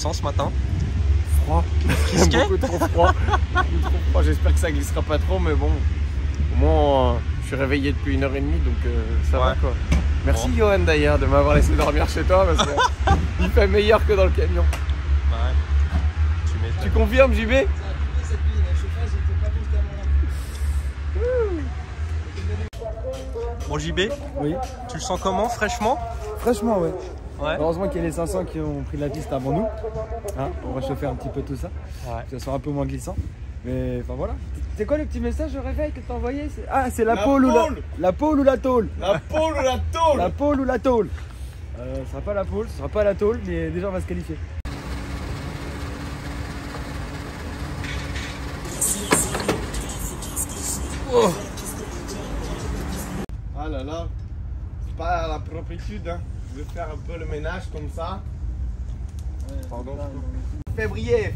sens ce matin? Froid. Risqué? Beaucoup trop froid. J'espère que ça glissera pas trop, mais bon. Au moins, je suis réveillé depuis 1h30, donc ça va quoi. Merci bon. Johan d'ailleurs de m'avoir laissé dormir chez toi parce qu'il fait meilleur que dans le camion. Ouais. Tu confirmes JB? Bon JB, oui. Tu le sens comment? Fraîchement? Fraîchement, ouais. Ouais. Heureusement qu'il y a les 500 qui ont pris la piste avant nous, hein, pour réchauffer un petit peu tout ça, que ça soit un peu moins glissant. Mais enfin voilà. C'est quoi le petit message au réveil que t'as envoyé? Ah, c'est la pôle ou la pôle ou la tôle? La pôle ou la tôle? La pôle ou la tôle? Ce sera pas la pôle, ce sera pas la tôle, mais déjà on va se qualifier. Oh. Ah là là, c'est pas la propritude, hein. Je vais faire un peu le ménage comme ça. Pardon. Février,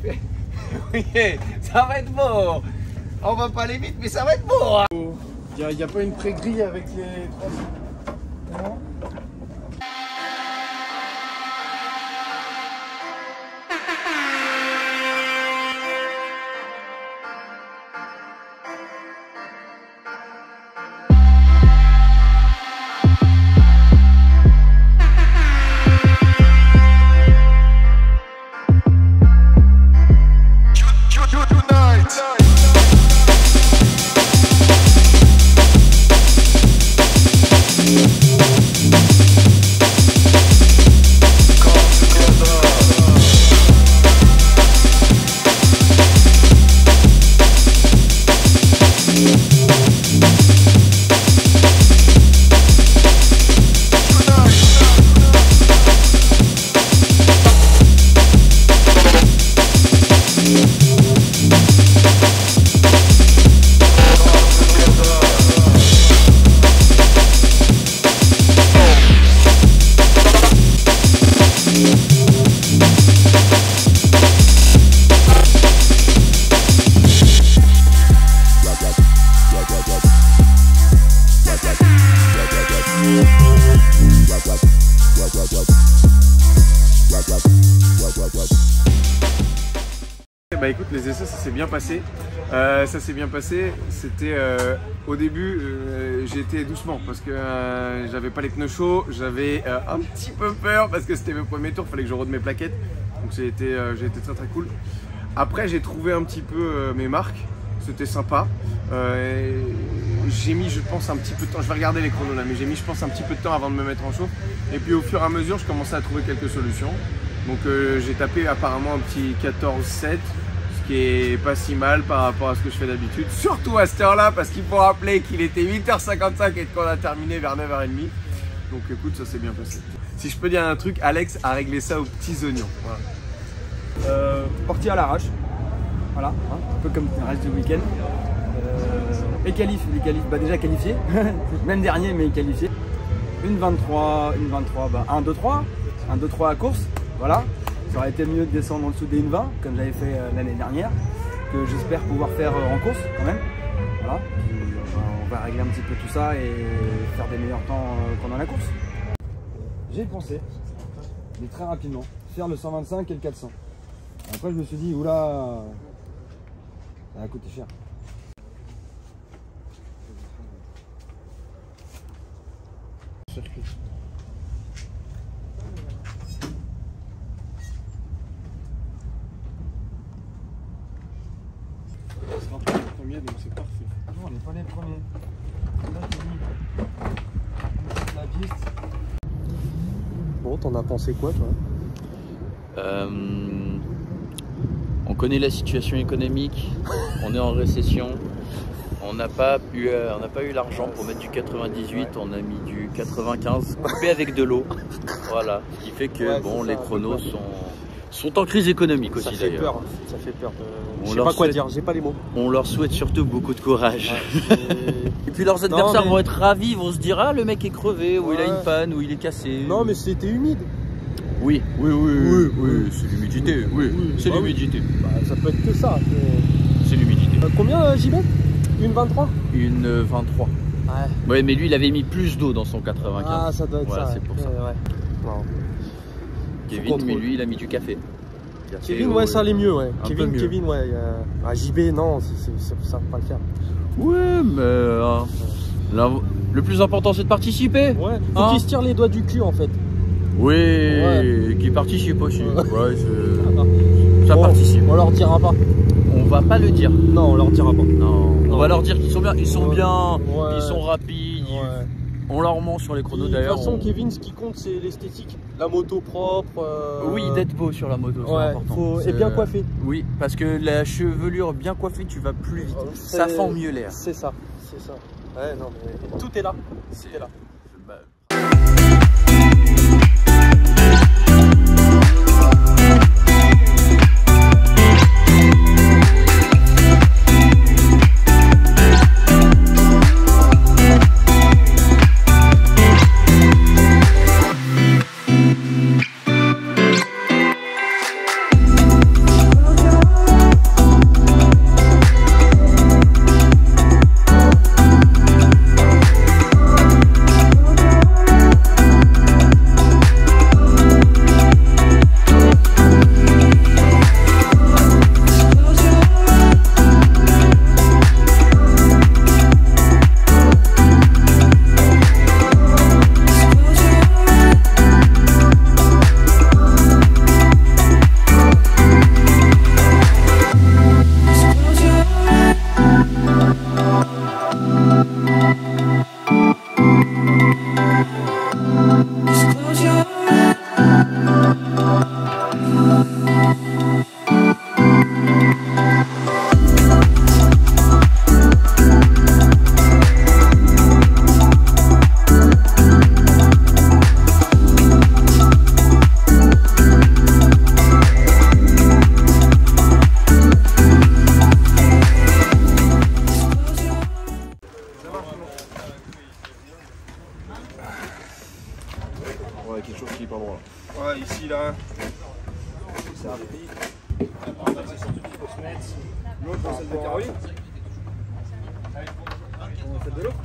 ça va être beau. On va pas aller vite, mais ça va être beau. Hein. Il n'y a pas une pré-grille avec les 3. Non. Bah écoute, les essais ça s'est bien passé. C'était au début j'ai été doucement parce que j'avais pas les pneus chauds, j'avais un petit peu peur parce que c'était mes premiers tours, il fallait que je rôde mes plaquettes. Donc j'ai été très très cool. Après j'ai trouvé un petit peu mes marques, c'était sympa. J'ai mis je pense un petit peu de temps, je vais regarder les chronos là, mais j'ai mis je pense un petit peu de temps avant de me mettre en chauffe. Et puis au fur et à mesure je commençais à trouver quelques solutions. Donc j'ai tapé apparemment un petit 14,7, ce qui est pas si mal par rapport à ce que je fais d'habitude. Surtout à cette heure-là, parce qu'il faut rappeler qu'il était 8h55 et qu'on a terminé vers 9h30. Donc écoute, ça s'est bien passé. Si je peux dire un truc, Alex a réglé ça aux petits oignons. Voilà. Parti à l'arrache, voilà, hein, un peu comme le reste du week-end. Les qualifs, bah déjà qualifiés, même dernier mais qualifié. Une 23, bah 1-2-3, 1-2-3 à course, voilà. Ça aurait été mieux de descendre en dessous des 1-20 comme j'avais fait l'année dernière, que j'espère pouvoir faire en course quand même. Voilà. On va régler un petit peu tout ça et faire des meilleurs temps pendant la course. J'ai pensé, mais très rapidement, faire le 125 et le 400. Après je me suis dit, oula, ça va coûter cher. Circuit. On sera pas les premiers, donc c'est parfait. Non, on n'est pas les premiers. Là, la piste. Bon, t'en as pensé quoi toi? On connaît la situation économique, on est en récession, on n'a pas eu l'argent pour mettre du 98, on a mis du 95, coupé avec de l'eau. Voilà, ce qui fait que bon, les chronos sont en crise économique aussi d'ailleurs. Ça fait peur. Je sais pas quoi dire, j'ai pas les mots. On leur souhaite surtout beaucoup de courage. Ouais, et puis leurs adversaires vont être ravis, vont se dire ah le mec est crevé, ou il a une panne, ou il est cassé. Non mais c'était humide. Oui, c'est l'humidité, c'est l'humidité. Bah, ça peut être que ça. C'est l'humidité. Combien j'y mets? Une 23? Une 23. Ouais, mais lui il avait mis plus d'eau dans son 95. Ah, ça doit être ça. C'est pour ça. Ouais. Non. Kevin, mais lui il a mis du café. Kevin, ouais, ça allait mieux, ouais. Un peu mieux. Kevin, ouais. JB, non, ça va pas le faire. Ouais, mais le plus important, c'est de participer. Ouais, faut qu'il se tire les doigts du cul, en fait. Oui, ouais. Qui participe aussi. Ouais, ça participe. On leur dira pas. On va pas le dire. Non, on leur dira pas. Non. On va leur dire qu'ils sont bien. Ils sont bien. Ouais. Ils sont rapides. Ouais. On leur ment sur les chronos d'ailleurs. De toute façon, Kevin, ce qui compte, c'est l'esthétique. La moto propre. Oui, d'être beau sur la moto, c'est important. Et bien coiffé. Oui, parce que la chevelure bien coiffée, tu vas plus vite. Ça fend mieux l'air. C'est ça, c'est ça. Ouais, non, mais tout est là. Tout est là. Ouais, quelque chose qui est pas bon là. Ouais, ici là. Ça a pris. C'est surtout qu'il faut se mettre. L'autre dans celle de Caroline. Celle de l'autre.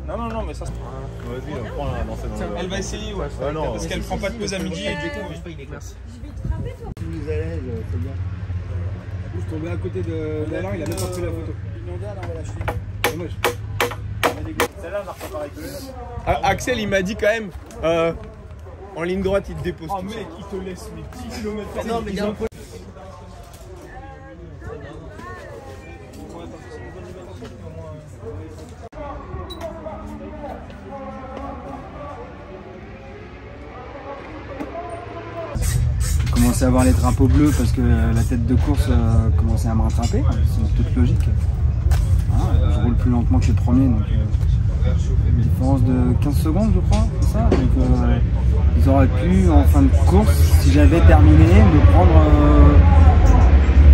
Non, mais ça se Vas-y, on prend la lancée dans Elle va essayer, ouais. Parce qu'elle prend pas de pause à midi et du coup. Merci. Tu nous allèges, c'est bien. Du coup, je tombais à côté d'Alain, il a même pas pris la photo. Dommage. Axel, il m'a dit quand même, en ligne droite, il te dépose. Oh mec, il te laisse mes 10 km. Non, mais il y a un peu. J'ai commencé à voir les drapeaux bleus parce que la tête de course commençait à me rattraper. C'est toute logique. Je roule plus lentement que les premiers. Donc, une différence de 15 secondes, je crois. C'est ça. Donc, ils auraient pu, en fin de course, si j'avais terminé, me prendre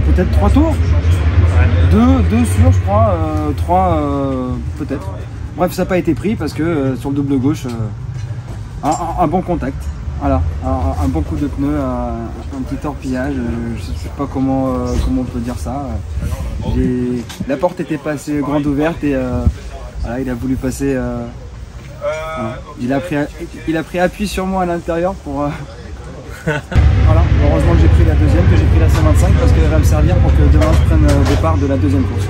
peut-être 3 tours. 2 sûrs, je crois. 3 peut-être. Bref, ça n'a pas été pris parce que sur le double gauche, un bon contact. Voilà, un bon coup de pneu, un petit torpillage, je ne sais pas comment on peut dire ça. La porte était pas assez grande ouverte et voilà, il a voulu passer. Voilà. Il a pris appui sur moi à l'intérieur pour. Voilà, heureusement que j'ai pris la deuxième, que j'ai pris la 125 parce qu'elle va me servir pour que demain je prenne le départ de la deuxième course.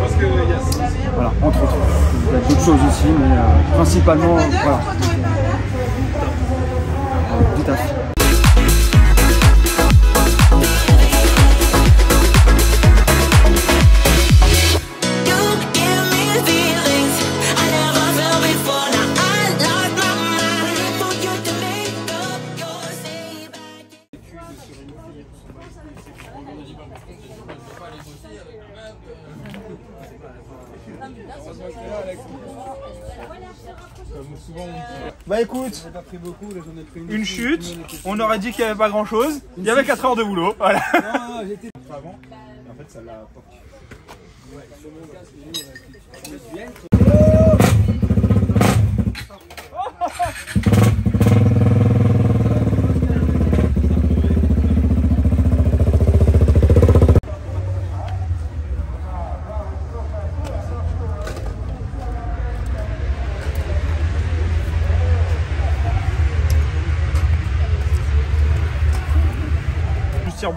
Voilà, entre autres. Il y a d'autres choses aussi, mais principalement, voilà. Tout à fait. Bah écoute, une chute, on aurait dit qu'il n'y avait pas grand chose, il y avait 4 heures de boulot, voilà. Non, j'étais avant, en fait ça l'a pas.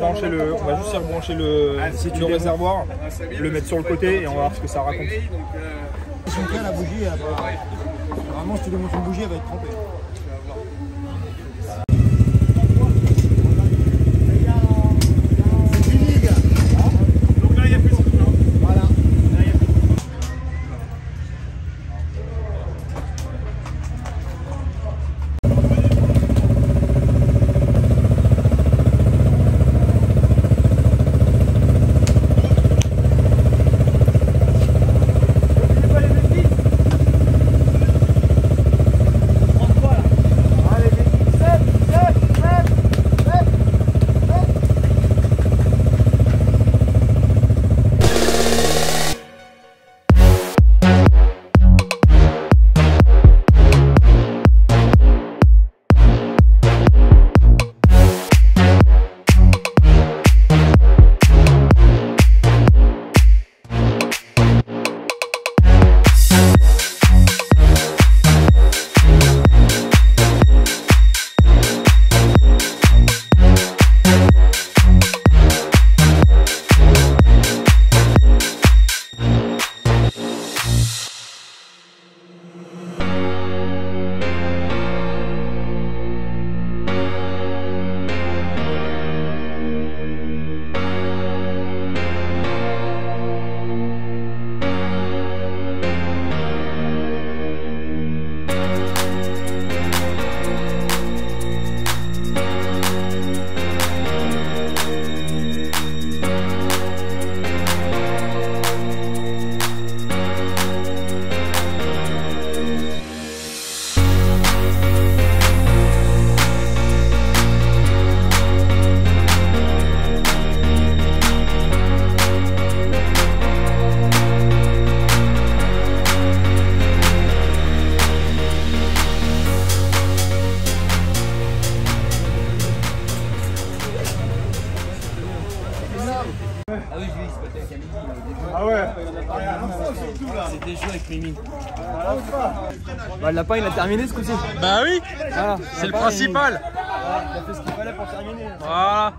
on va juste rebrancher le réservoir, le mettre sur le côté et on va voir ce que ça raconte. Si on tient la bougie, vraiment si tu démontes une bougie, elle va être trempée. Ah ouais. C'était chaud avec Mimi. Bah, le lapin il a terminé ce coup-ci. Bah oui, Voilà. c'est le principal. Il a fait ce qu'il fallait pour terminer. Voilà.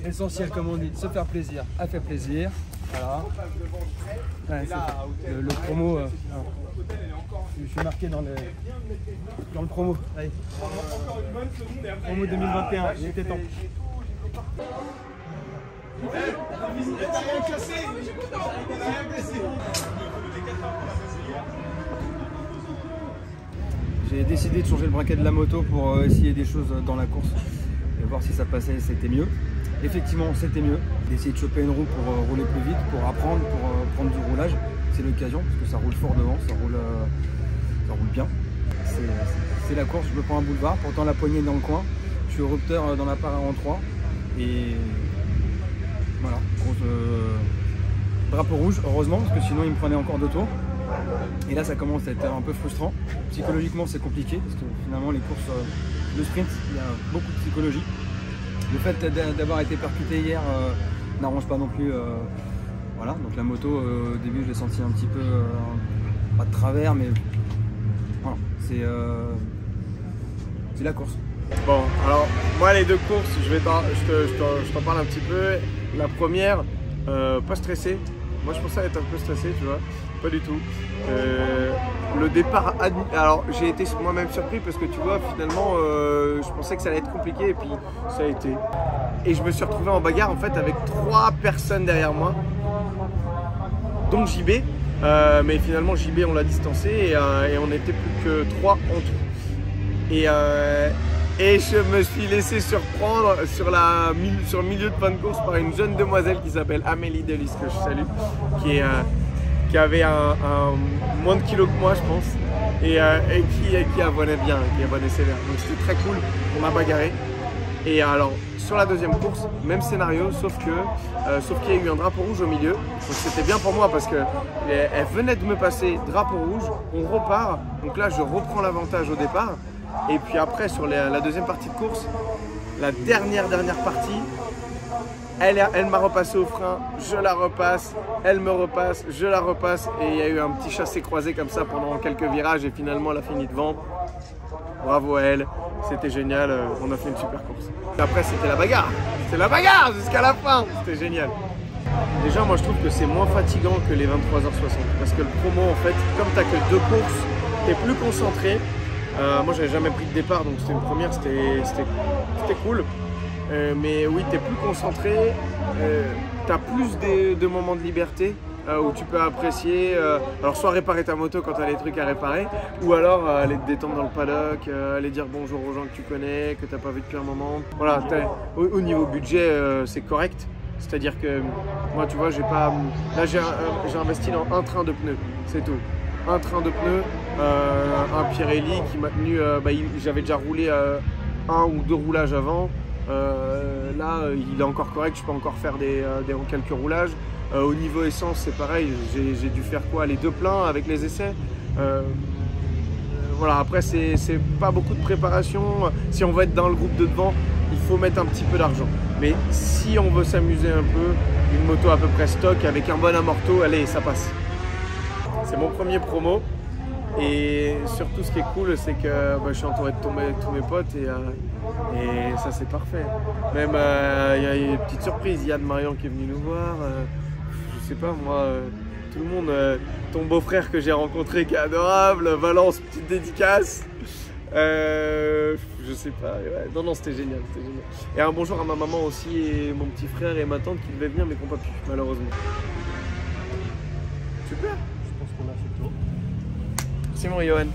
L'essentiel, comme on dit, de se faire plaisir, a fait plaisir. Voilà. Ouais, le promo. Je suis marqué dans le promo. Allez. Promo 2021, il était temps. J'ai décidé de changer le braquet de la moto pour essayer des choses dans la course et voir si ça passait, c'était mieux. Effectivement, c'était mieux d'essayer de choper une roue pour rouler plus vite, pour apprendre, pour prendre du roulage. C'est l'occasion parce que ça roule fort devant, ça roule bien. C'est la course, je me prends un boulevard, pourtant la poignée est dans le coin. Je suis au rupteur dans la para en 3 et voilà, drapeau rouge, heureusement, parce que sinon il me prenait encore 2 tours. Et là ça commence à être un peu frustrant. Psychologiquement c'est compliqué, parce que finalement les courses de sprint, il y a beaucoup de psychologie. Le fait d'avoir été percuté hier n'arrange pas non plus. Voilà, donc la moto au début je l'ai senti un petit peu, pas de travers, mais voilà, c'est la course. Bon, alors moi les deux courses, je t'en parle un petit peu. La première, pas stressé. Moi je pensais être un peu stressé, tu vois, pas du tout. Le départ, alors j'ai été moi-même surpris parce que tu vois, finalement, je pensais que ça allait être compliqué et puis ça a été. Et je me suis retrouvé en bagarre en fait avec 3 personnes derrière moi, dont JB. Mais finalement JB on l'a distancé et on n'était plus que 3 en tout. Et je me suis laissé surprendre sur le milieu de fin de course par une jeune demoiselle qui s'appelle Amélie Delis, que je salue, qui avait un moins de kilos que moi je pense, et qui abonnait bien, qui abonnait sévère. Donc c'était très cool, on a bagarré. Et alors sur la deuxième course, même scénario, sauf qu'il y a eu un drapeau rouge au milieu. Donc c'était bien pour moi parce qu'elle venait de me passer drapeau rouge, on repart. Donc là je reprends l'avantage au départ. Et puis après sur la deuxième partie de course, la dernière partie, elle m'a repassé au frein, je la repasse, elle me repasse, je la repasse. Et il y a eu un petit chassé-croisé comme ça pendant quelques virages et finalement elle a fini devant. Bravo à elle, c'était génial, on a fait une super course. Et après c'était la bagarre. C'est la bagarre jusqu'à la fin. C'était génial. Déjà, moi je trouve que c'est moins fatigant que les 23h60 parce que le promo, en fait, comme tu n'as que 2 courses, tu es plus concentré. Moi, j'avais jamais pris de départ, donc c'était une première, c'était cool. Mais oui, tu es plus concentré, tu as plus de moments de liberté où tu peux apprécier, alors soit réparer ta moto quand tu as des trucs à réparer, ou alors aller te détendre dans le paddock, aller dire bonjour aux gens que tu connais, que tu n'as pas vu depuis un moment. Voilà, au niveau budget, c'est correct. C'est-à-dire que moi, tu vois, là j'ai investi dans un train de pneus, c'est tout. Un train de pneus, un Pirelli qui m'a tenu, j'avais déjà roulé 1 ou 2 roulages avant. Là, il est encore correct, je peux encore faire quelques roulages. Au niveau essence, c'est pareil, j'ai dû faire quoi, les 2 pleins avec les essais. Voilà, après, c'est pas beaucoup de préparation. Si on veut être dans le groupe de devant, il faut mettre un petit peu d'argent. Mais si on veut s'amuser un peu, une moto à peu près stock avec un bon amorto, allez, ça passe. C'est mon premier promo. Et surtout, ce qui est cool, c'est que je suis entouré de tous mes potes et ça, c'est parfait. Même, il y a une petite surprise. Il y a de Marion qui est venu nous voir. Je sais pas, moi, tout le monde. Ton beau-frère que j'ai rencontré qui est adorable. Valence, petite dédicace. Je sais pas. Ouais. Non, c'était génial, c'était génial. Et un bonjour à ma maman aussi et mon petit frère et ma tante qui devaient venir mais qui n'ont pas pu, malheureusement. Super. Je pense qu'on a fait le tour. C'est bon, Johan.